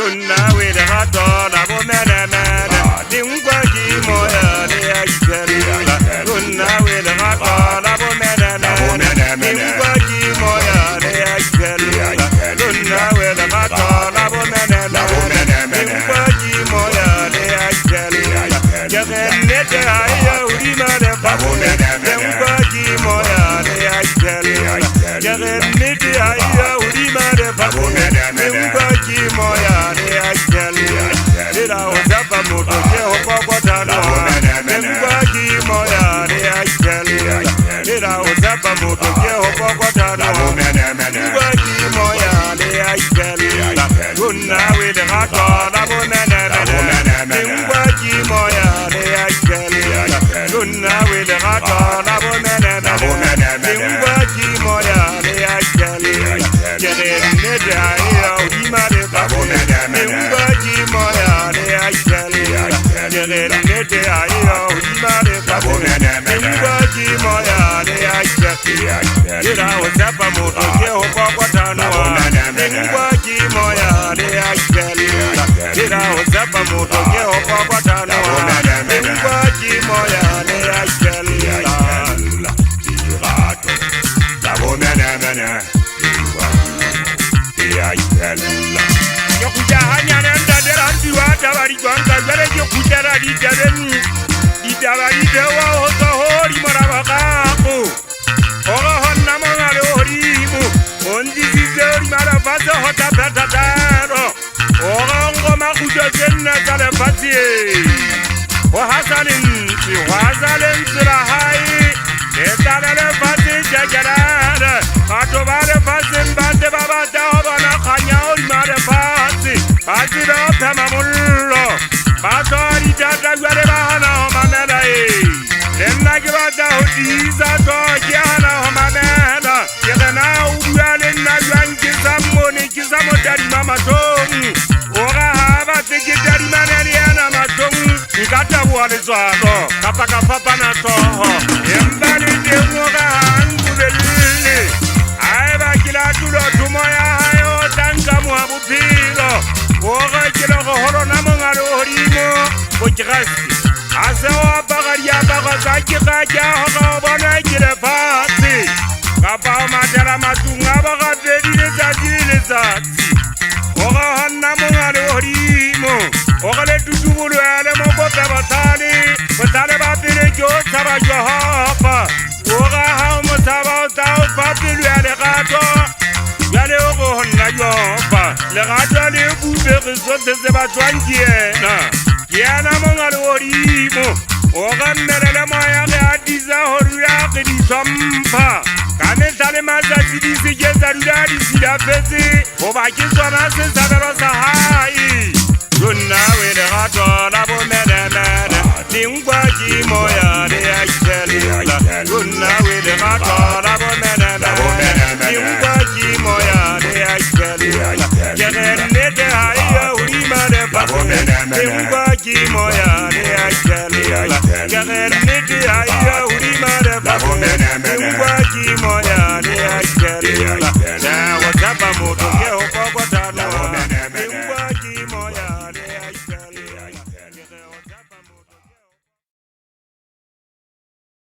Runa with the hot dog, I will not have Dingwagi Moya, the Ashela. Runa with the hot dog, I will not have Dingwagi Moya, the Ashela. Runa with the hot dog, I will not have Dingwagi Moya, the Ashela. Yaganete, I would mother Babone, Dingwagi Moya, the Ashela. Yaganete, I would mother Babone, Dingwagi Moya, the Ashela. Did I was up a motor, Jehovah, Dingwagi Moya, the Ashela. Did I was up a motor, Jehovah, Dingwagi Moya, the Ashela. Runa with the hot dog, I will not have Dingwagi Moya, the Ashela. Runa with the hot dog, I will not have Dingwagi Moya, the Ashela. Get it, I owe him at the Babone, Dingwagi Moya, the Ashela. Get it, I owe him at the Babone, Dingwagi Moya, the Ashela. Did I was up a motor, Jehovah, Dingwagi Moya, the Ashela. Did I was up a motor, Jehovah, Dingwagi Moya, the Ashela. Yokuja hanyana ndadera ndiwata bari kwanga zare yokuja di jaren di dabari dewa hoto hori marabako ora honna mangare hori mu ondi zizori marabazo hota tataro ora ngoma kuja jenna kale fatie o hasalin sirahai netale fatie jagarara atobare fatin bande baba dawana khanya ori mare fatie Azira tamamullo Basari tata gware bahana homamela Denna gwada hodiza to kiana homamela Yegana uwale na yanki zamoni kizamo dari mama tomu Ora hava tiki dari manani ana matomu Nkata wale zwaro Kapaka papa na toho Yembali demoga hangu belili Aiba kila tulo tumoya hayo Tanka muhabu pilo Oga kilo horo namangaro horimo Bojrasti Asewa bagaria bagazaki kaja Hoga bana kile pati Kapa matera matunga bagadeli zazili zati Oga hanna mangaro horimo Oga le tutubulu ale mokota batali Batale bapile jo saba jo hapa Oga hao motaba otao papilu ale gato Yale ogo honna yopa Le gato ale bube risote se batwangiena Kiana mongare orimo Oga merele moya ge adiza horuya kedi sompa Kame tale maza zidi se jeza ruya di sida pezi Oba kizwana se sabero sahai Runa we de gato labo mene Dingwagi Moya de Ashela Runa we de gato labo mene Dingwagi Moya de Ashela Yegene de haya urima de Babone Dingwagi Moya